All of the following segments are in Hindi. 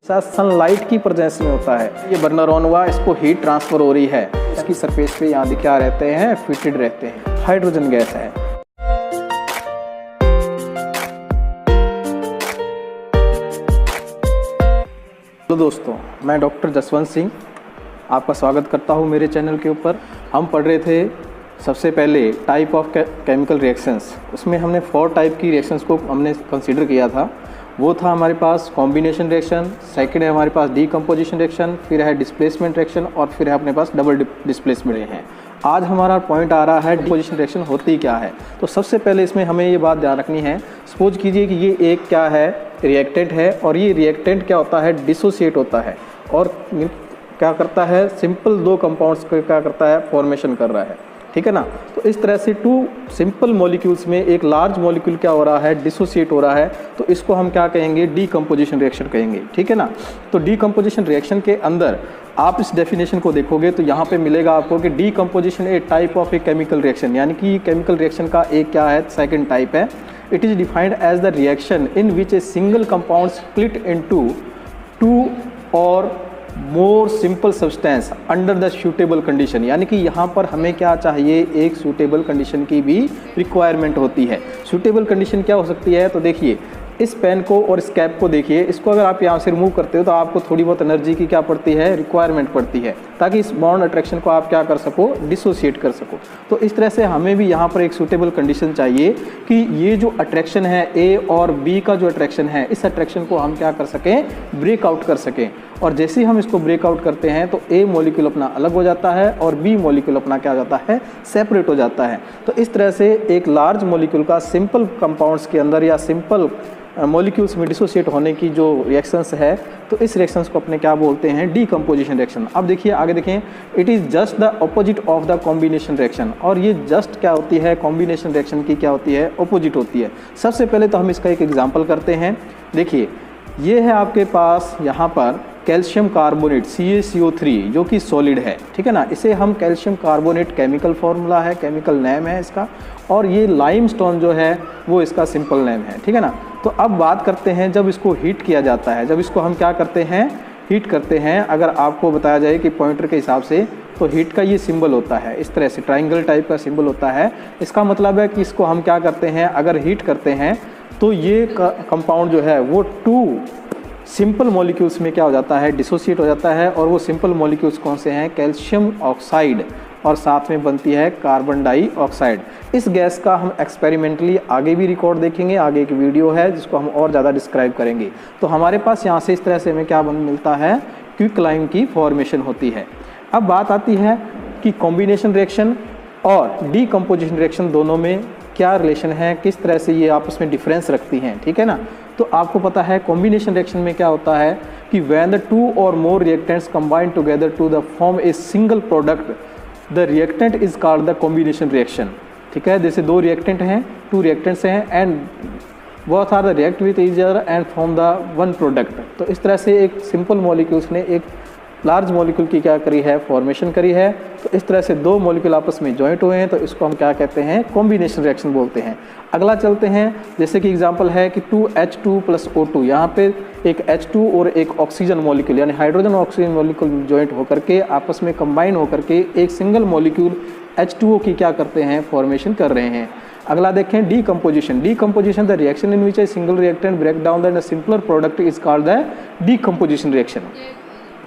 सनलाइट की प्रेजेंस में होता है। ये बर्नर ऑन हुआ, इसको हीट ट्रांसफर हो रही है, इसकी सरफेस पे यहाँ क्या रहते हैं, फिटेड रहते हैं, हाइड्रोजन गैस है। हेलो दोस्तों, मैं डॉक्टर जसवंत सिंह आपका स्वागत करता हूँ मेरे चैनल के ऊपर। हम पढ़ रहे थे सबसे पहले टाइप ऑफ केमिकल रिएक्शंस, उसमें हमने 4 टाइप की रिएक्शंस को हमने कंसीडर किया था। वो था हमारे पास कॉम्बिनेशन रिएक्शन, सेकंड है हमारे पास डीकम्पोजिशन रिएक्शन, फिर है डिस्प्लेसमेंट रिएक्शन और फिर है अपने पास डबल डिस्प्लेसमेंट हैं। आज हमारा पॉइंट आ रहा है डिकम्पोजिशन रिएक्शन होती क्या है। तो सबसे पहले इसमें हमें ये बात ध्यान रखनी है, सपोज कीजिए कि ये एक क्या है, रिएक्टेंट है, और ये रिएक्टेंट क्या होता है, डिसोसिएट होता है और क्या करता है, सिंपल 2 कंपाउंड्स को क्या करता है, फॉर्मेशन कर रहा है, ठीक है ना। तो इस तरह से 2 सिंपल मॉलिक्यूल्स में एक लार्ज मॉलिक्यूल क्या हो रहा है, डिसोसिएट हो रहा है, तो इसको हम क्या कहेंगे, डीकम्पोजिशन रिएक्शन कहेंगे, ठीक है ना। तो डीकम्पोजिशन रिएक्शन के अंदर आप इस डेफिनेशन को देखोगे तो यहाँ पे मिलेगा आपको कि decomposition a type of a chemical reaction, यानी कि केमिकल रिएक्शन का एक क्या है, सेकेंड टाइप है। It is defined as the reaction in which a single compound split into 2 और more simple substance under the suitable condition, यानी कि यहाँ पर हमें क्या चाहिए, एक सूटेबल कंडीशन की भी रिक्वायरमेंट होती है। सूटेबल कंडीशन क्या हो सकती है, तो देखिए इस पेन को और इस कैप को देखिए, इसको अगर आप यहाँ से रिमूव करते हो तो आपको थोड़ी बहुत एनर्जी की क्या पड़ती है, रिक्वायरमेंट पड़ती है, ताकि इस बॉन्ड अट्रैक्शन को आप क्या कर सको, डिसोसिएट कर सको। तो इस तरह से हमें भी यहाँ पर एक सूटेबल कंडीशन चाहिए कि ये जो अट्रैक्शन है, ए और बी का जो अट्रैक्शन है, इस अट्रैक्शन को हम क्या कर सकें, ब्रेकआउट कर सकें। और जैसे ही हम इसको ब्रेकआउट करते हैं तो ए मॉलिक्यूल अपना अलग हो जाता है और बी मॉलिक्यूल अपना क्या हो जाता है, सेपरेट हो जाता है। तो इस तरह से एक लार्ज मॉलिक्यूल का सिंपल कंपाउंड्स के अंदर या सिंपल मॉलिक्यूल्स में डिसोसिएट होने की जो रिएक्शंस है, तो इस रिएक्शंस को अपने क्या बोलते हैं, डीकम्पोजिशन रिएक्शन। अब देखिए आगे देखें, it is just the opposite of the combination reaction, और ये जस्ट क्या होती है, कॉम्बिनेशन रिएक्शन की क्या होती है, अपोजिट होती है। सबसे पहले तो हम इसका एक एग्जाम्पल करते हैं। देखिए ये है आपके पास यहाँ पर कैल्शियम कार्बोनेट CaCO3 जो कि सॉलिड है, ठीक है ना। इसे हम कैल्शियम कार्बोनेट केमिकल फार्मूला है, केमिकल नेम है इसका, और ये लाइमस्टोन जो है वो इसका सिंपल नेम है, ठीक है ना। तो अब बात करते हैं, जब इसको हीट किया जाता है, जब इसको हम क्या करते हैं, हीट करते हैं। अगर आपको बताया जाए कि पॉइंटर के हिसाब से, तो हीट का ये सिंबल होता है, इस तरह से ट्राइंगल टाइप का सिंबल होता है। इसका मतलब है कि इसको हम क्या करते हैं, अगर हीट करते हैं तो ये कंपाउंड जो है वो 2 सिंपल मॉलिक्यूल्स में क्या हो जाता है, डिसोसिएट हो जाता है। और वो सिंपल मॉलिक्यूल्स कौन से हैं, कैल्शियम ऑक्साइड, और साथ में बनती है कार्बन डाइऑक्साइड। इस गैस का हम एक्सपेरिमेंटली आगे भी रिकॉर्ड देखेंगे, आगे एक वीडियो है जिसको हम और ज़्यादा डिस्क्राइब करेंगे। तो हमारे पास यहाँ से इस तरह से हमें क्या मिलता है, क्विकलाइन की फॉर्मेशन होती है। अब बात आती है कि कॉम्बिनेशन रिएक्शन और डीकम्पोजिशन रिएक्शन दोनों में क्या रिलेशन है, किस तरह से ये आपस में डिफरेंस रखती हैं, ठीक है ना। तो आपको पता है कॉम्बिनेशन रिएक्शन में क्या होता है कि व्हेन द 2 और more reactants combine together to the form a single product, the reactant is called the combination reaction, ठीक है। जैसे 2 रिएक्टेंट हैं, 2 रिएक्टेंट्स हैं, and both are the react with each other and form the 1 product. तो इस तरह से एक सिंपल मॉलिक्यूल्स ने एक लार्ज मॉलिक्यूल की क्या करी है, फॉर्मेशन करी है। तो इस तरह से 2 मॉलिक्यूल आपस में जॉइंट हुए हैं, तो इसको हम क्या कहते हैं, कॉम्बिनेशन रिएक्शन बोलते हैं। अगला चलते हैं, जैसे कि एग्जांपल है कि 2H2 + O2, यहाँ पे एक H2 और एक ऑक्सीजन मॉलिक्यूल यानी हाइड्रोजन ऑक्सीजन मॉलिक्यूल जॉइंट होकर के आपस में कंबाइन होकर के एक सिंगल मॉलिक्यूल H2O की क्या करते हैं, फॉर्मेशन कर रहे हैं। अगला देखें decomposition. Decomposition the reaction in which a single reactant break down the simpler product is called the decomposition reaction,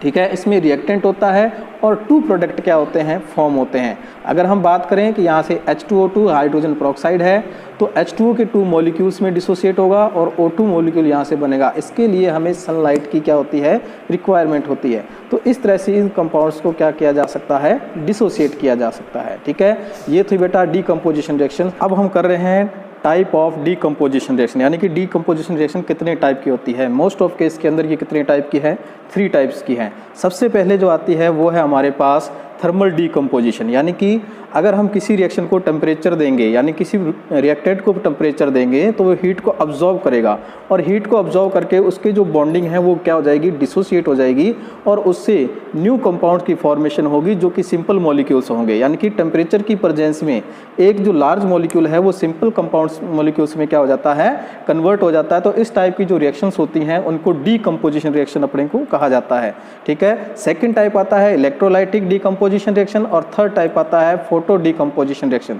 ठीक है। इसमें रिएक्टेंट होता है और 2 प्रोडक्ट क्या होते हैं, फॉर्म होते हैं। अगर हम बात करें कि यहाँ से H2O2 हाइड्रोजन पेरोक्साइड है, तो H2O के 2 मॉलिक्यूल्स में डिसोसिएट होगा और O2 मॉलिक्यूल यहाँ से बनेगा। इसके लिए हमें सनलाइट की क्या होती है, रिक्वायरमेंट होती है। तो इस तरह से इन कंपाउंड्स को क्या किया जा सकता है, डिसोसिएट किया जा सकता है, ठीक है। ये थी बेटा डीकम्पोजिशन रिएक्शन। अब हम कर रहे हैं टाइप ऑफ डीकम्पोजिशन रिएक्शन, यानी कि डीकम्पोजिशन रिएक्शन कितने टाइप की होती है। मोस्ट ऑफ केस के अंदर ये कितने टाइप की है, 3 टाइप्स की है। सबसे पहले जो आती है वो है हमारे पास थर्मल डीकम्पोजिशन, यानी कि अगर हम किसी रिएक्शन को टेम्परेचर देंगे, यानी किसी रिएक्टेंट को टेम्परेचर देंगे तो वो हीट को अब्जॉर्व करेगा, और हीट को अब्जॉर्व करके उसकी जो बॉन्डिंग है वो क्या हो जाएगी, डिसोसिएट हो जाएगी, और उससे न्यू कंपाउंड की फॉर्मेशन होगी जो कि सिंपल मॉलिक्यूल्स होंगे। यानी कि टेम्परेचर की प्रेजेंस में एक जो लार्ज मॉलिक्यूल है वो सिंपल कंपाउंड्स मॉलिक्यूल्स में क्या हो जाता है, कन्वर्ट हो जाता है। तो इस टाइप की जो रिएक्शंस होती हैं उनको डीकम्पोजिशन रिएक्शन अपने को कहा जाता है। ठीक है, सेकंड टाइप आता है इलेक्ट्रोलाइटिक डीकम्पोजिशन रिएक्शन, और थर्ड टाइप आता है फोटो डीकम्पोजिशन रिएक्शन।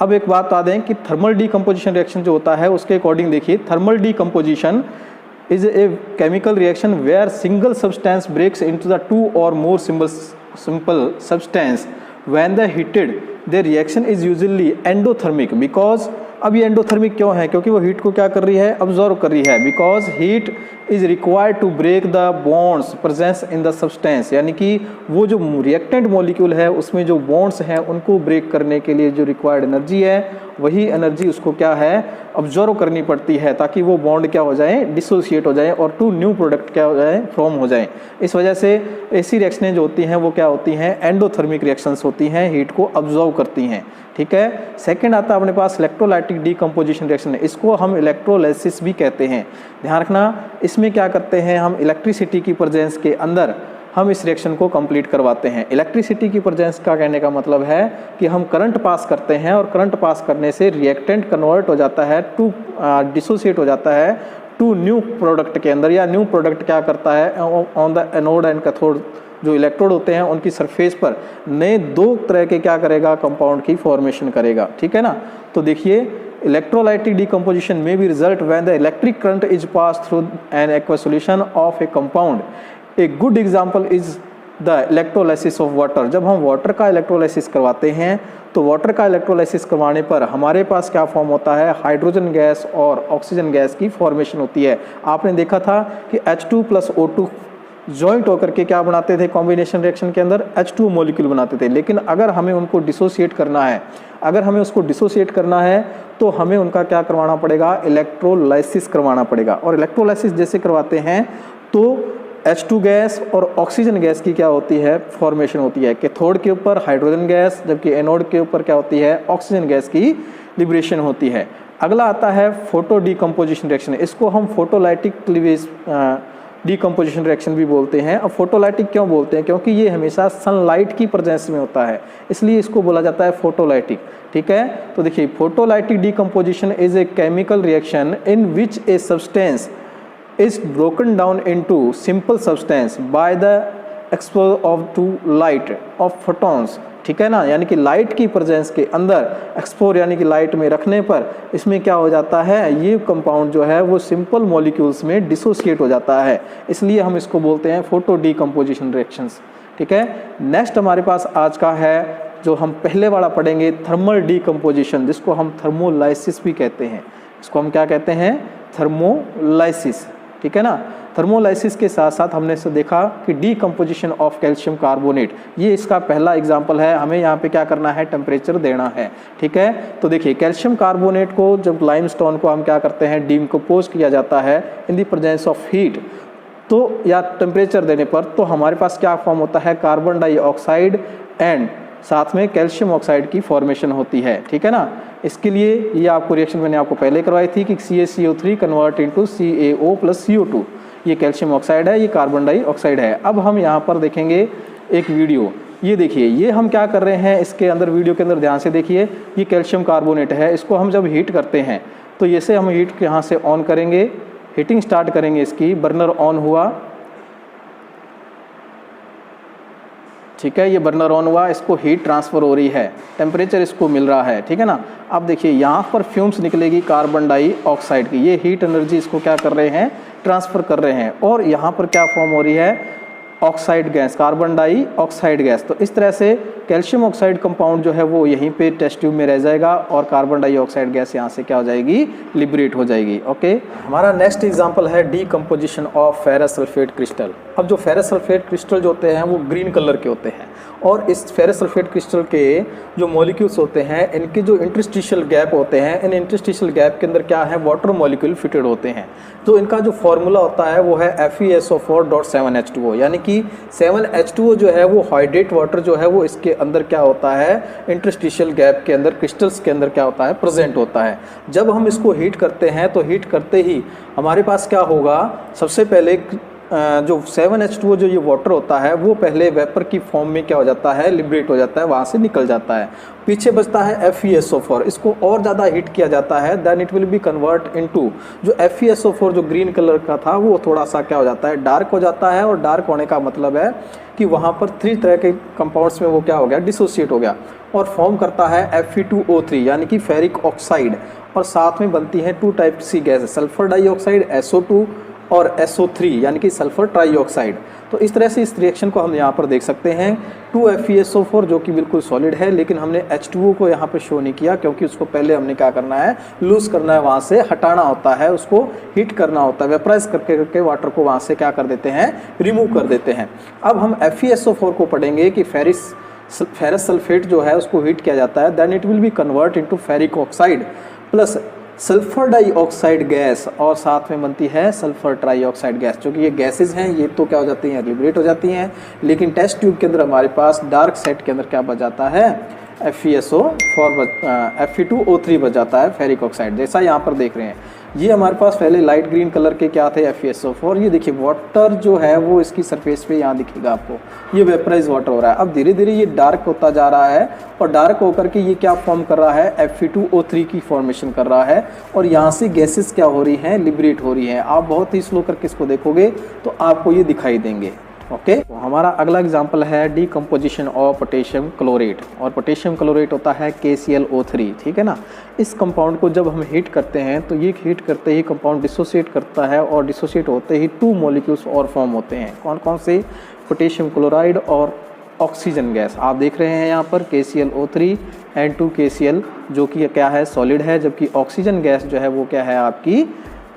अब एक बात बता दें कि थर्मल डीकम्पोजिशन रिएक्शन जो होता है उसके अकॉर्डिंग देखिए, thermal decomposition is a chemical reaction where single substance breaks into the two or more simple substance. When the heated, the reaction is usually endothermic because अब ये एंडोथर्मिक क्यों है, क्योंकि वो हीट को क्या कर रही है, अब्जॉर्व कर रही है। Because heat is required to break the bonds presence in the substance, यानी कि वो जो रिएक्टेंट मॉलिक्यूल है उसमें जो बॉन्ड्स हैं उनको ब्रेक करने के लिए जो रिक्वायर्ड एनर्जी है वही एनर्जी उसको क्या है, अब्जॉर्व करनी पड़ती है, ताकि वो बॉन्ड क्या हो जाए, डिसोसिएट हो जाए और टू न्यू प्रोडक्ट क्या हो जाए, फॉर्म हो जाए। इस वजह से ऐसी रिएक्शनें जो होती हैं वो क्या होती हैं, एंडोथर्मिक रिएक्शंस होती हैं, हीट को अब्जॉर्व करती हैं। ठीक है, सेकंड आता है अपने पास इलेक्ट्रोलाइटिक डीकम्पोजिशन रिएक्शन, इसको हम इलेक्ट्रोलाइसिस भी कहते हैं। ध्यान रखना, इसमें क्या करते हैं हम, इलेक्ट्रिसिटी की प्रेजेंस के अंदर हम इस रिएक्शन को कंप्लीट करवाते हैं। इलेक्ट्रिसिटी की प्रेजेंस का कहने का मतलब है कि हम करंट पास करते हैं, और करंट पास करने से रिएक्टेंट कन्वर्ट हो जाता है टू डिसोसिएट हो जाता है टू न्यू प्रोडक्ट के अंदर, या न्यू प्रोडक्ट क्या करता है, on the anode and cathode जो इलेक्ट्रोड होते हैं उनकी सरफेस पर नए दो तरह के क्या करेगा, कंपाउंड की फॉर्मेशन करेगा। ठीक है ना, तो देखिए इलेक्ट्रोलाइटिक डीकम्पोजिशन में भी result when the electric current is pass through an aqueous solution of A compound. A good example is the electrolysis of water. जब हम वाटर का इलेक्ट्रोलाइसिस करवाते हैं तो वाटर का इलेक्ट्रोलाइसिस करवाने पर हमारे पास क्या फॉर्म होता है, हाइड्रोजन गैस और ऑक्सीजन गैस की फॉर्मेशन होती है। आपने देखा था कि H2 + O2 जॉइंट होकर के क्या बनाते थे, कॉम्बिनेशन रिएक्शन के अंदर H2 मॉलिक्यूल बनाते थे। लेकिन अगर हमें उनको डिसोसिएट करना है, अगर हमें उसको डिसोसिएट करना है तो हमें उनका क्या करवाना पड़ेगा, इलेक्ट्रोलाइसिस करवाना पड़ेगा। और इलेक्ट्रोलाइसिस जैसे करवाते हैं तो H2 गैस और ऑक्सीजन गैस की क्या होती है, फॉर्मेशन होती है। कैथोड के ऊपर हाइड्रोजन गैस, जबकि एनोड के ऊपर क्या होती है, ऑक्सीजन गैस की लिबरेशन होती है। अगला आता है फोटो डीकम्पोजिशन रिएक्शन, इसको हम फोटोलाइटिक डीकम्पोजिशन रिएक्शन भी बोलते हैं। अब फोटोलाइटिक क्यों बोलते हैं, क्योंकि ये हमेशा सनलाइट की प्रेजेंस में होता है, इसलिए इसको बोला जाता है फोटोलाइटिक। ठीक है, तो देखिए photolytic decomposition is a chemical reaction in which a substance is broken down into simple substance by the exposure of to light of photons। ठीक है ना, यानी कि लाइट की प्रेजेंस के अंदर एक्सपोर यानी कि लाइट में रखने पर इसमें क्या हो जाता है, ये कंपाउंड जो है वो सिंपल मॉलिक्यूल्स में डिसोसिएट हो जाता है, इसलिए हम इसको बोलते हैं फोटो डीकम्पोजिशन रिएक्शंस। ठीक है, नेक्स्ट हमारे पास आज का है जो हम पहले वाला पढ़ेंगे, थर्मल डीकम्पोजिशन, जिसको हम थर्मोलाइसिस भी कहते हैं। इसको हम क्या कहते हैं, थर्मोलाइसिस। ठीक है ना, थर्मोलाइसिस के साथ साथ हमने से देखा कि डीकम्पोजिशन ऑफ कैल्शियम कार्बोनेट, ये इसका पहला एग्जांपल है। हमें यहाँ पे क्या करना है, टेम्परेचर देना है। ठीक है, तो देखिए कैल्शियम कार्बोनेट को जब लाइमस्टोन को हम क्या करते हैं, डीकम्पोज किया जाता है in the presence of heat, तो या टेम्परेचर देने पर, तो हमारे पास क्या फॉर्म होता है, कार्बन डाइऑक्साइड एंड साथ में कैल्शियम ऑक्साइड की फॉर्मेशन होती है। ठीक है ना, इसके लिए ये आपको रिएक्शन मैंने आपको पहले करवाई थी कि CaCO3 convert into CaO + CO2, ये कैल्शियम ऑक्साइड है, ये कार्बन डाइऑक्साइड है। अब हम यहाँ पर देखेंगे एक वीडियो, ये देखिए ये हम क्या कर रहे हैं, इसके अंदर वीडियो के अंदर ध्यान से देखिए, ये कैल्शियम कार्बोनेट है, इसको हम जब हीट करते हैं तो जैसे हम हीट यहाँ से ऑन करेंगे, हीटिंग स्टार्ट करेंगे, इसकी बर्नर ऑन हुआ। ठीक है, ये बर्नर ऑन हुआ, इसको हीट ट्रांसफ़र हो रही है, टेम्परेचर इसको मिल रहा है। ठीक है ना, अब देखिए यहाँ पर फ्यूम्स निकलेगी कार्बन डाइऑक्साइड की, ये हीट एनर्जी इसको क्या कर रहे हैं, ट्रांसफ़र कर रहे हैं, और यहाँ पर क्या फॉर्म हो रही है, oxide gas, carbon dioxide gas. तो इस तरह से कैल्शियम ऑक्साइड कंपाउंड जो है वो यहीं पे टेस्ट ट्यूब में रह जाएगा और कार्बन डाइऑक्साइड गैस यहाँ से क्या हो जाएगी, लिबरेट हो जाएगी। ओके, हमारा नेक्स्ट एग्जांपल है decomposition of ferrous sulphate crystal. अब जो फेरस सल्फेट क्रिस्टल जो होते हैं वो ग्रीन कलर के होते हैं, और इस फेरस सल्फेट क्रिस्टल के जो मॉलिक्यूल्स होते हैं, इनके जो इंटरस्टिशियल गैप होते हैं, इन इंटरस्टिशियल गैप के अंदर क्या है, वाटर मॉलिक्यूल फिटेड होते हैं। तो इनका जो फॉर्मूला होता है वो है FeSO4.7H2O, यानी कि 7H2O जो है वो हाइड्रेट वाटर जो है वो इसके अंदर क्या होता है, इंटरस्टिशियल गैप के अंदर, क्रिस्टल्स के अंदर क्या होता है, प्रेजेंट होता है। जब हम इसको हीट करते हैं तो हीट करते ही हमारे पास क्या होगा, सबसे पहले जो 7H2O जो ये वाटर होता है वो पहले वेपर की फॉर्म में क्या हो जाता है, लिबरेट हो जाता है, वहाँ से निकल जाता है। पीछे बचता है FeSO4, इसको और ज़्यादा हीट किया जाता है, then it will be convert into जो FeSO4 जो ग्रीन कलर का था वो थोड़ा सा क्या हो जाता है, डार्क हो जाता है। और डार्क होने का मतलब है कि वहाँ पर 3 तरह के कंपाउंड्स में वो क्या हो गया, डिसोसिएट हो गया और फॉर्म करता है Fe2O3 यानी कि फेरिक ऑक्साइड। और साथ में बनती हैं 2 टाइप सी गैस, सल्फर डाइऑक्साइड SO2 और SO3 यानी कि सल्फर ट्राइऑक्साइड। तो इस तरह से इस रिएक्शन को हम यहाँ पर देख सकते हैं। 2FeSO4 जो कि बिल्कुल सॉलिड है, लेकिन हमने H2O को यहाँ पर शो नहीं किया क्योंकि उसको पहले हमने क्या करना है, लूज़ करना है, वहाँ से हटाना होता है, उसको हीट करना होता है, वेपराइज करके वाटर को वहाँ से क्या कर देते हैं, रिमूव कर देते हैं। अब हम FeSO4 को पढ़ेंगे कि फेरस सल्फेट जो है उसको हीट किया जाता है, then it will be convert into ferric oxide plus sulphur dioxide gas और साथ में बनती है सल्फर ट्राइऑक्साइड गैस। जो कि ये गैसेज हैं ये तो क्या हो जाती हैं, लिबरेट हो जाती हैं, लेकिन टेस्ट ट्यूब के अंदर हमारे पास डार्क सेट के अंदर क्या बच जाता है, Fe2O3 बच जाता है, फेरिक ऑक्साइड। जैसा यहाँ पर देख रहे हैं, ये हमारे पास पहले लाइट ग्रीन कलर के क्या थे, FeSO4। ये देखिए वाटर जो है वो इसकी सरफेस पे यहाँ दिखेगा आपको, ये वेपराइज वाटर हो रहा है। अब धीरे धीरे ये डार्क होता जा रहा है और डार्क होकर के ये क्या फॉर्म कर रहा है, Fe2O3 की फॉर्मेशन कर रहा है और यहाँ से गैसेस क्या हो रही हैं, लिबरेट हो रही हैं। आप बहुत ही स्लो करके इसको देखोगे तो आपको ये दिखाई देंगे। ओके तो हमारा अगला एग्जांपल है डीकम्पोजिशन ऑफ पोटेशियम क्लोरेट, और पोटेशियम क्लोरेट होता है KClO3, ठीक है ना। इस कंपाउंड को जब हम हीट करते हैं तो ये हीट करते ही कंपाउंड डिसोसिएट करता है और डिसोसिएट होते ही 2 मॉलिक्यूल्स और फॉर्म होते हैं। कौन कौन से, पोटेशियम क्लोराइड और ऑक्सीजन गैस। आप देख रहे हैं यहाँ पर KClO3 एंड 2KCl जो कि क्या है, सॉलिड है, जबकि ऑक्सीजन गैस जो है वो क्या है, आपकी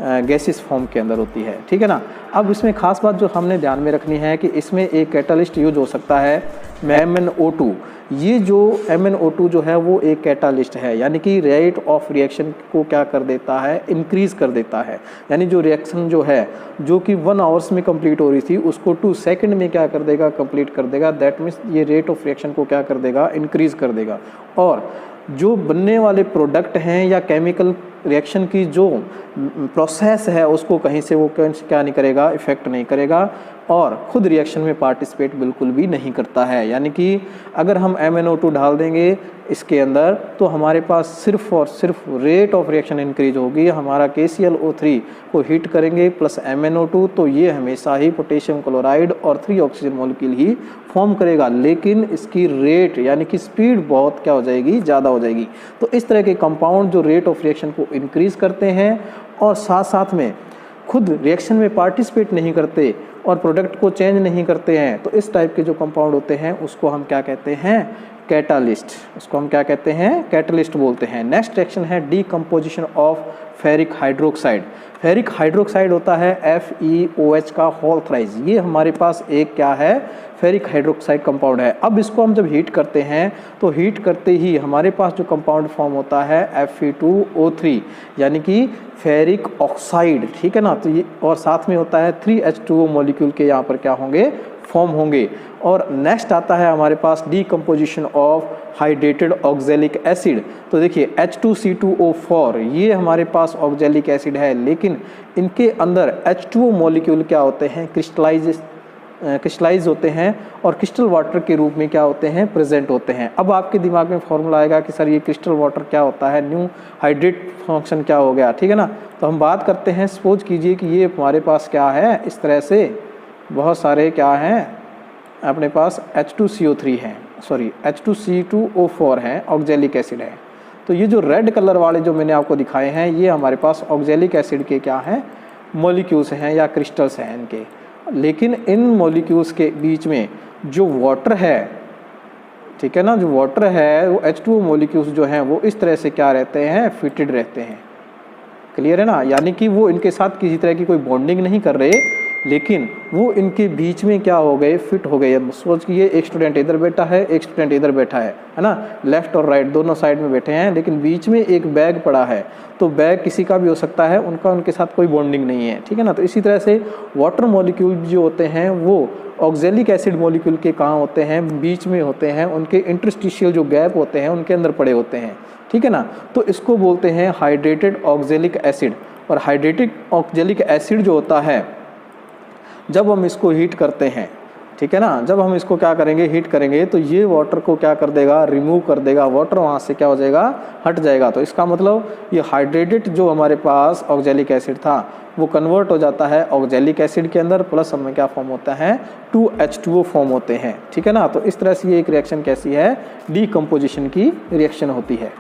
गैसेस फॉर्म के अंदर होती है, ठीक है ना। अब इसमें खास बात जो हमने ध्यान में रखनी है कि इसमें एक कैटालिस्ट यूज हो सकता है MnO2। ये जो MnO2 जो है वो एक कैटालिस्ट है, यानी कि रेट ऑफ रिएक्शन को क्या कर देता है, इंक्रीज़ कर देता है। यानी जो रिएक्शन जो है जो कि 1 आवर्स में कंप्लीट हो रही थी उसको 2 सेकंड में क्या कर देगा, कंप्लीट कर देगा। दैट मीन्स ये रेट ऑफ रिएक्शन को क्या कर देगा, इंक्रीज़ कर देगा। और जो बनने वाले प्रोडक्ट हैं या केमिकल रिएक्शन की जो प्रोसेस है उसको कहीं से वो क्या नहीं करेगा, इफ़ेक्ट नहीं करेगा और ख़ुद रिएक्शन में पार्टिसिपेट बिल्कुल भी नहीं करता है। यानी कि अगर हम MnO2 डाल देंगे इसके अंदर तो हमारे पास सिर्फ और सिर्फ रेट ऑफ रिएक्शन इंक्रीज होगी। हमारा KClO3 को हीट करेंगे प्लस MnO2 तो ये हमेशा ही पोटेशियम क्लोराइड और 3 ऑक्सीजन मॉलिक्यूल ही फॉर्म करेगा, लेकिन इसकी रेट यानी कि स्पीड बहुत क्या हो जाएगी, ज़्यादा हो जाएगी। तो इस तरह के कंपाउंड जो रेट ऑफ रिएक्शन को इंक्रीज़ करते हैं और साथ साथ में खुद रिएक्शन में पार्टिसिपेट नहीं करते और प्रोडक्ट को चेंज नहीं करते हैं, तो इस टाइप के जो कंपाउंड होते हैं उसको हम क्या कहते हैं, कैटालिस्ट। उसको हम क्या कहते हैं, कैटालिस्ट बोलते हैं। नेक्स्ट रिएक्शन है decomposition of ferric hydroxide. Ferric hydroxide होता है FeOH का होल थ्राइस। ये हमारे पास एक क्या है, फेरिक हाइड्रोक्साइड कंपाउंड है। अब इसको हम जब हीट करते हैं तो हीट करते ही हमारे पास जो कंपाउंड फॉर्म होता है Fe2O3 यानी कि फेरिक ऑक्साइड, ठीक है ना। तो ये और साथ में होता है 3H2O मॉलिक्यूल के यहाँ पर क्या होंगे, फॉर्म होंगे। और नेक्स्ट आता है हमारे पास decomposition of hydrated oxalic acid. तो देखिए H2C2O4 ये हमारे पास ऑक्जेलिक एसिड है, लेकिन इनके अंदर H2O मॉलिक्यूल क्या होते हैं, क्रिस्टलाइज होते हैं और क्रिस्टल वाटर के रूप में क्या होते हैं, प्रेजेंट होते हैं। अब आपके दिमाग में फॉर्मूला आएगा कि सर ये क्रिस्टल वाटर क्या होता है, न्यू हाइड्रेट फंक्शन क्या हो गया, ठीक है ना। तो हम बात करते हैं, सपोज कीजिए कि ये हमारे पास क्या है, इस तरह से बहुत सारे क्या हैं अपने पास H2CO3 हैं, सॉरी H2C2O4 हैं, ऑक्जेलिक एसिड है। तो ये जो रेड कलर वाले जो मैंने आपको दिखाए हैं ये हमारे पास ऑक्जेलिक एसिड के क्या हैं, मॉलिक्यूल्स हैं या क्रिस्टल्स हैं इनके। लेकिन इन मॉलिक्यूल्स के बीच में जो वाटर है, ठीक है ना, जो वाटर है वो H2O मॉलिक्यूल्स जो हैं वो इस तरह से क्या रहते हैं, फिटेड रहते हैं। क्लियर है ना, यानी कि वो इनके साथ किसी तरह की कोई बॉन्डिंग नहीं कर रहे, लेकिन वो इनके बीच में क्या हो गए, फिट हो गए। अब सोचिए एक स्टूडेंट इधर बैठा है, एक स्टूडेंट इधर बैठा है ना, लेफ्ट और राइट दोनों साइड में बैठे हैं, लेकिन बीच में एक बैग पड़ा है। तो बैग किसी का भी हो सकता है, उनके साथ कोई बॉन्डिंग नहीं है, ठीक है ना। तो इसी तरह से वाटर मॉलिक्यूल जो होते हैं वो ऑक्जेलिक एसिड मॉलिक्यूल के कहाँ होते हैं, बीच में होते हैं, उनके इंटरस्टिशियल जो गैप होते हैं उनके अंदर पड़े होते हैं, ठीक है ना। तो इसको बोलते हैं हाइड्रेटेड ऑक्जेलिक एसिड। और हाइड्रेटेड ऑक्जेलिक एसिड जो होता है, जब हम इसको हीट करते हैं, ठीक है ना, जब हम इसको क्या करेंगे, हीट करेंगे, तो ये वाटर को क्या कर देगा, रिमूव कर देगा, वाटर वहाँ से क्या हो जाएगा, हट जाएगा। तो इसका मतलब ये हाइड्रेटेड जो हमारे पास ऑक्जेलिक एसिड था वो कन्वर्ट हो जाता है ऑक्जेलिक एसिड के अंदर, प्लस हमें क्या फॉर्म होता है, 2H2O फॉर्म होते हैं, ठीक है ना। तो इस तरह से ये एक रिएक्शन कैसी है, डीकम्पोजिशन की रिएक्शन होती है।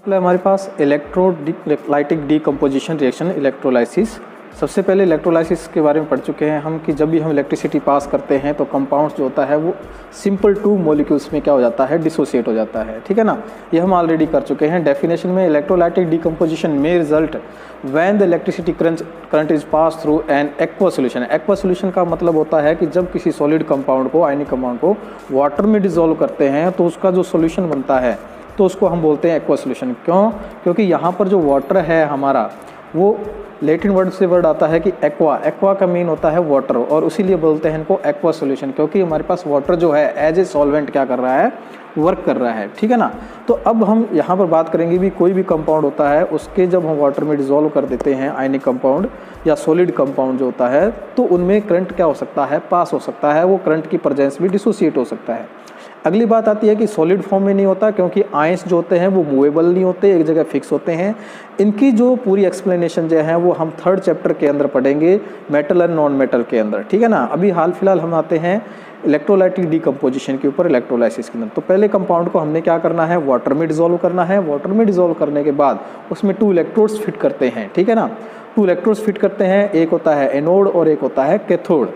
हमारे पास इलेक्ट्रोलाइटिक डीकम्पोजिशन रिएक्शन, इलेक्ट्रोलाइसिस। सबसे पहले इलेक्ट्रोलाइसिस के बारे में पढ़ चुके हैं हम कि जब भी हम इलेक्ट्रिसिटी पास करते हैं तो कंपाउंड्स जो होता है वो सिंपल टू मॉलिक्यूल्स में क्या हो जाता है, डिसोसिएट हो जाता है, ठीक है ना। ये हम ऑलरेडी कर चुके हैं। डेफिनेशन में इलेक्ट्रोलाइटिक डीकम्पोजिशन में result when the electricity current is pass through an aqua solution. Aqua solution का मतलब होता है कि जब किसी सॉलिड कंपाउंड को, आयनिक कंपाउंड को वाटर में डिसॉल्व करते हैं तो उसका जो सोल्यूशन बनता है तो उसको हम बोलते हैं एक्वा सोल्यूशन। क्यों? क्योंकि यहाँ पर जो वाटर है हमारा, वो लैटिन वर्ड से वर्ड आता है कि एक्वा, एक्वा का मीन होता है वाटर, और उसीलिए बोलते हैं इनको एक्वा सॉल्यूशन, क्योंकि हमारे पास वाटर जो है एज ए सॉल्वेंट क्या कर रहा है, वर्क कर रहा है, ठीक है ना। तो अब हम यहाँ पर बात करेंगे भी कोई भी कंपाउंड होता है उसके जब हम वाटर में डिसॉल्व कर देते हैं, आयनिक कंपाउंड या सॉलिड कंपाउंड जो होता है, तो उनमें करंट क्या हो सकता है, पास हो सकता है, वो करंट की प्रेजेंस भी डिसोसिएट हो सकता है। अगली बात आती है कि सॉलिड फॉर्म में नहीं होता, क्योंकि आयंस जो होते हैं वो मूवेबल नहीं होते, एक जगह फिक्स होते हैं। इनकी जो पूरी एक्सप्लेनेशन जो है वो हम 3rd चैप्टर के अंदर पढ़ेंगे, मेटल एंड नॉन मेटल के अंदर, ठीक है ना। अभी हाल फिलहाल हम आते हैं इलेक्ट्रोलाइटिक डीकम्पोजिशन के ऊपर, इलेक्ट्रोलाइसिस के अंदर। तो पहले कंपाउंड को हमने क्या करना है, वाटर में डिसॉल्व करना है। वाटर में डिसॉल्व करने के बाद उसमें 2 इलेक्ट्रोड्स फिट करते हैं, ठीक है ना। 2 इलेक्ट्रोड्स फिट करते हैं, एक होता है एनोड और एक होता है कैथोड।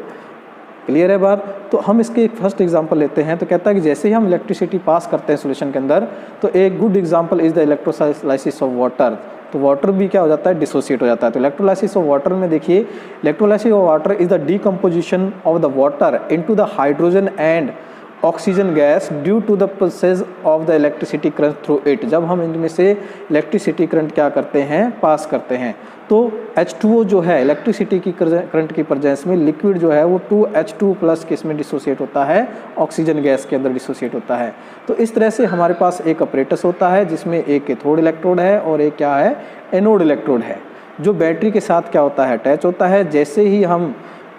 क्लियर है बात? तो हम इसके एक फर्स्ट एग्जांपल लेते हैं। तो कहता है कि जैसे ही हम इलेक्ट्रिसिटी पास करते हैं सॉल्यूशन के अंदर, तो एक good example is the electrolysis of water. तो वाटर भी क्या हो जाता है, डिसोसिएट हो जाता है। तो इलेक्ट्रोलाइसिस ऑफ वाटर में देखिए, electrolysis of water is the decomposition of the water into the hydrogen and oxygen gas due to the process of the electricity current through it. जब हम इनमें से इलेक्ट्रिसिटी करंट क्या करते हैं, पास करते हैं, तो H2O जो है इलेक्ट्रिसिटी की करंट की प्रेजेंस में लिक्विड जो है वो 2H2 प्लस किस में डिसोसिएट होता है, ऑक्सीजन गैस के अंदर डिसोसिएट होता है। तो इस तरह से हमारे पास एक अपरेटस होता है जिसमें एक कैथोड इलेक्ट्रोड है और एक क्या है, एनोड इलेक्ट्रोड है, जो बैटरी के साथ क्या होता है, अटैच होता है। जैसे ही हम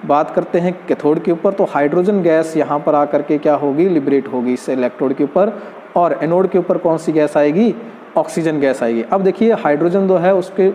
बात करते हैं कैथोड के ऊपर, तो हाइड्रोजन गैस यहाँ पर आकर के क्या होगी, लिबरेट होगी इस इलेक्ट्रोड के ऊपर, और एनोड के ऊपर कौन सी गैस आएगी, ऑक्सीजन गैस आएगी। अब देखिए हाइड्रोजन जो है उसके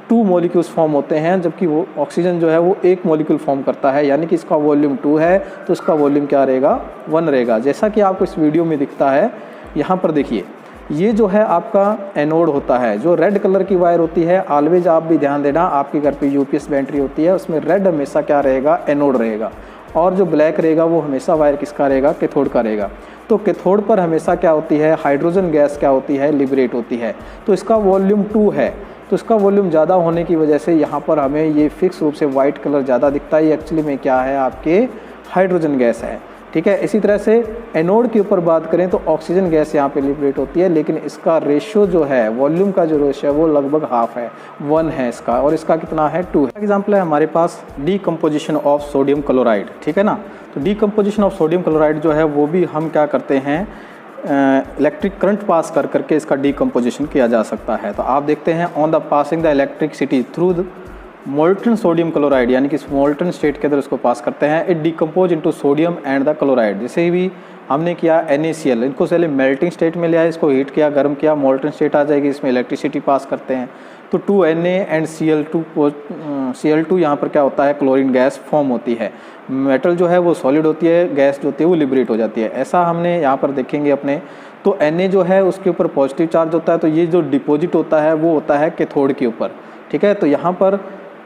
2 मॉलिक्यूल्स फॉर्म होते हैं, जबकि वो ऑक्सीजन जो है वो 1 मॉलिक्यूल फॉर्म करता है, यानी कि इसका वॉल्यूम 2 है तो इसका वॉल्यूम क्या रहेगा, 1 रहेगा। जैसा कि आपको इस वीडियो में दिखता है, यहाँ पर देखिए ये जो है आपका एनोड होता है, जो रेड कलर की वायर होती है। ऑलवेज आप भी ध्यान देना, आपके घर पे यूपीएस बैटरी होती है, उसमें रेड हमेशा क्या रहेगा, एनोड रहेगा, और जो ब्लैक रहेगा वो हमेशा वायर किसका रहेगा, कैथोड का रहेगा। तो कैथोड पर हमेशा क्या होती है, हाइड्रोजन गैस क्या होती है, लिबरेट होती है। तो इसका वॉल्यूम 2 है, तो इसका वॉल्यूम ज़्यादा होने की वजह से यहाँ पर हमें ये फिक्स रूप से वाइट कलर ज़्यादा दिखता है। ये एक्चुअली में क्या है, आपके हाइड्रोजन गैस है, ठीक है। इसी तरह से एनोड के ऊपर बात करें तो ऑक्सीजन गैस यहाँ पे लिबरेट होती है, लेकिन इसका रेशियो जो है, वॉल्यूम का जो रेशियो है वो लगभग हाफ है, 1 है इसका, और इसका कितना है, 2 है। एग्जाम्पल है हमारे पास डीकम्पोजिशन ऑफ सोडियम क्लोराइड, ठीक है ना। तो डीकम्पोजिशन ऑफ सोडियम क्लोराइड जो है वो भी हम क्या करते हैं, इलेक्ट्रिक करंट पास कर करके इसका डीकम्पोजिशन किया जा सकता है। तो आप देखते हैं, on the passing the electricity through the molten sodium chloride, यानी कि इस मोल्टन स्टेट के अंदर इसको पास करते हैं, it decompose into sodium and the chloride. जैसे भी हमने किया NaCl, इनको पहले मेल्टिंग स्टेट में ले आया, इसको हीट किया, गर्म किया, मोल्टन स्टेट आ जाएगी, इसमें इलेक्ट्रिसिटी पास करते हैं, तो 2Na एंड Cl2 यहाँ पर क्या होता है, क्लोरीन गैस फॉर्म होती है। मेटल जो है वो सॉलिड होती है, गैस जो होती है वो लिबरेट हो जाती है। ऐसा हमने यहाँ पर देखेंगे अपने, तो Na जो है उसके ऊपर पॉजिटिव चार्ज होता है, तो ये जो डिपॉजिट होता है वो होता है कैथोड के ऊपर, ठीक है। तो यहाँ पर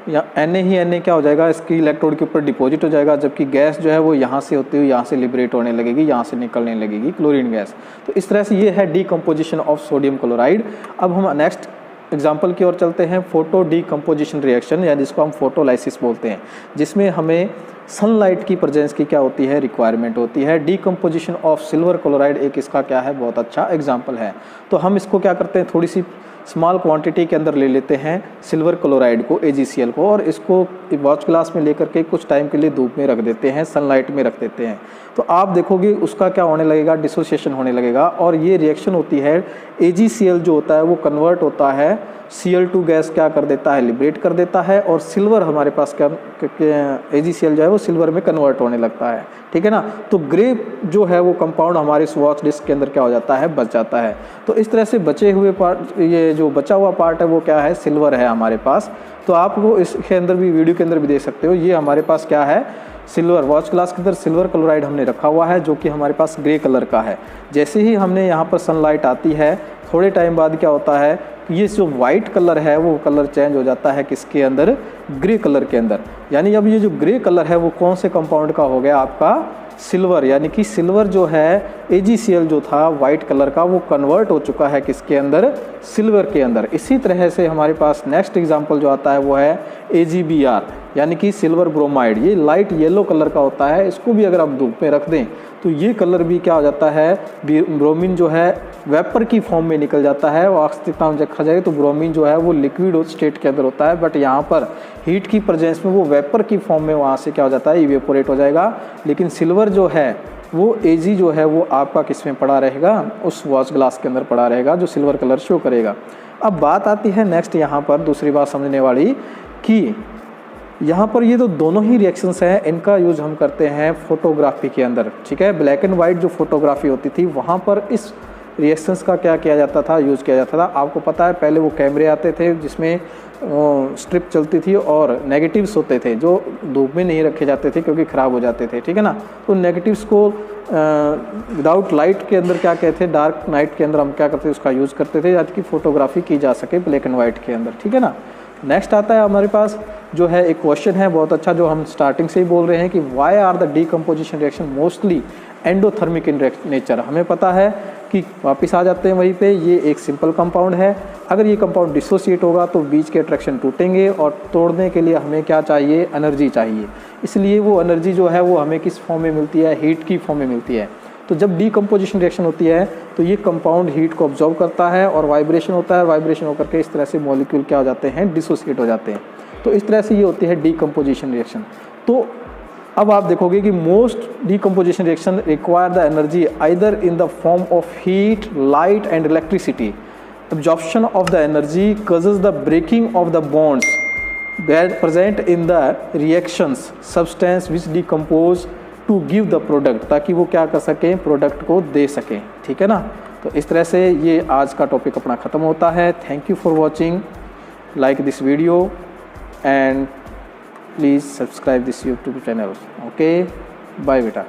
Na क्या हो जाएगा, इसकी इलेक्ट्रोड के ऊपर डिपॉजिट हो जाएगा, जबकि गैस जो है वो यहाँ से होती हुई यहाँ से लिबरेट होने लगेगी, यहाँ से निकलने लगेगी क्लोरीन गैस। तो इस तरह से ये है डीकम्पोजिशन ऑफ सोडियम क्लोराइड। अब हम नेक्स्ट एग्जाम्पल की ओर चलते हैं, फोटो डीकम्पोजिशन रिएक्शन, या जिसको हम फोटोलाइसिस बोलते हैं, जिसमें हमें सनलाइट की प्रेजेंस की क्या होती है, रिक्वायरमेंट होती है। डीकम्पोजिशन ऑफ सिल्वर क्लोराइड एक इसका क्या है, बहुत अच्छा एग्जाम्पल है। तो हम इसको क्या करते हैं, थोड़ी सी स्मॉल क्वांटिटी के अंदर ले लेते हैं सिल्वर क्लोराइड को, AgCl को, और इसको वॉच ग्लास में लेकर के कुछ टाइम के लिए धूप में रख देते हैं, सनलाइट में रख देते हैं। तो आप देखोगे उसका क्या होने लगेगा, डिसोसिएशन होने लगेगा, और ये रिएक्शन होती है, AgCl जो होता है वो कन्वर्ट होता है, Cl2 गैस क्या कर देता है, लिबरेट कर देता है, और सिल्वर हमारे पास क्या AgCl जो है वो सिल्वर में कन्वर्ट होने लगता है, ठीक है ना। तो ग्रे जो है वो कंपाउंड हमारे वॉच डिस्क के अंदर क्या हो जाता है, बच जाता है। तो इस तरह से बचे हुए पार्ट, ये जो बचा हुआ पार्ट है वो क्या है, सिल्वर है हमारे पास। तो आप वो इसके अंदर भी, वीडियो के अंदर भी देख सकते हो, ये हमारे पास क्या है, सिल्वर, वॉच ग्लास के अंदर सिल्वर क्लोराइड हमने रखा हुआ है जो कि हमारे पास ग्रे कलर का है। जैसे ही हमने यहाँ पर सनलाइट आती है, थोड़े टाइम बाद क्या होता है, ये जो वाइट कलर है वो कलर चेंज हो जाता है किसके अंदर, ग्रे कलर के अंदर। यानी अब ये जो ग्रे कलर है वो कौन से कंपाउंड का हो गया, आपका सिल्वर। यानी कि सिल्वर जो है, AgCl जो था वाइट कलर का, वो कन्वर्ट हो चुका है किसके अंदर, सिल्वर के अंदर। इसी तरह से हमारे पास नेक्स्ट एग्जांपल जो आता है वो है AgBr, यानी कि सिल्वर ब्रोमाइड। ये लाइट येलो कलर का होता है, इसको भी अगर आप धूप में रख दें तो ये कलर भी क्या हो जाता है, ब्रोमीन जो है वेपर की फॉर्म में निकल जाता है। वास्तविकता में देखा जाए तो ब्रोमीन जो है वो लिक्विड स्टेट के अंदर होता है, बट यहाँ पर हीट की प्रेजेंस में वो वेपर की फॉर्म में वहाँ से क्या हो जाता है, इवेपोरेट हो जाएगा। लेकिन सिल्वर जो है वो Ag जो है वो आपका किस में पड़ा रहेगा, उस वॉच ग्लास के अंदर पड़ा रहेगा जो सिल्वर कलर शो करेगा। अब बात आती है नेक्स्ट यहाँ पर दूसरी बात समझने वाली, कि यहाँ पर ये तो दोनों ही रिएक्शंस हैं, इनका यूज़ हम करते हैं फोटोग्राफी के अंदर, ठीक है। ब्लैक एंड वाइट जो फोटोग्राफी होती थी वहाँ पर इस रिएक्शंस का क्या किया जाता था, यूज़ किया जाता था। आपको पता है पहले वो कैमरे आते थे जिसमें स्ट्रिप चलती थी और नेगेटिव्स होते थे जो धूप में नहीं रखे जाते थे क्योंकि ख़राब हो जाते थे, ठीक है ना। तो नेगेटिव्स को विदाउट लाइट के अंदर क्या कहते हैं, डार्क नाइट के अंदर हम क्या करते थे, उसका यूज़ करते थे ताकि फ़ोटोग्राफी की जा सके ब्लैक एंड वाइट के अंदर, ठीक है ना। नेक्स्ट आता है हमारे पास जो है एक क्वेश्चन है बहुत अच्छा, जो हम स्टार्टिंग से ही बोल रहे हैं कि why are the decomposition reaction mostly endothermic in nature. हमें पता है कि वापस आ जाते हैं वहीं पे, ये एक सिंपल कंपाउंड है। अगर ये कंपाउंड डिसोसिएट होगा तो बीच के अट्रैक्शन टूटेंगे, और तोड़ने के लिए हमें क्या चाहिए, एनर्जी चाहिए। इसलिए वो एनर्जी जो है वो हमें किस फॉर्म में मिलती है, हीट की फॉर्म में मिलती है। तो जब डीकम्पोजिशन रिएक्शन होती है तो ये कंपाउंड हीट को ऑब्जॉर्व करता है और वाइब्रेशन होता है, वाइब्रेशन होकर के इस तरह से मॉलिक्यूल क्या हो जाते हैं, डिसोसिएट हो जाते हैं। तो इस तरह से ये होती है डीकम्पोजिशन रिएक्शन। तो अब आप देखोगे कि most decomposition reaction require the energy either in the form of heat, light and electricity. Absorption of the energy causes the breaking of the bonds that present in the reactions substance which decompose to give the product, ताकि वो क्या कर सकें, प्रोडक्ट को दे सकें, ठीक है ना। तो इस तरह से ये आज का टॉपिक अपना ख़त्म होता है। Thank you for watching, like this video and please subscribe this YouTube channel. Okay, bye बेटा।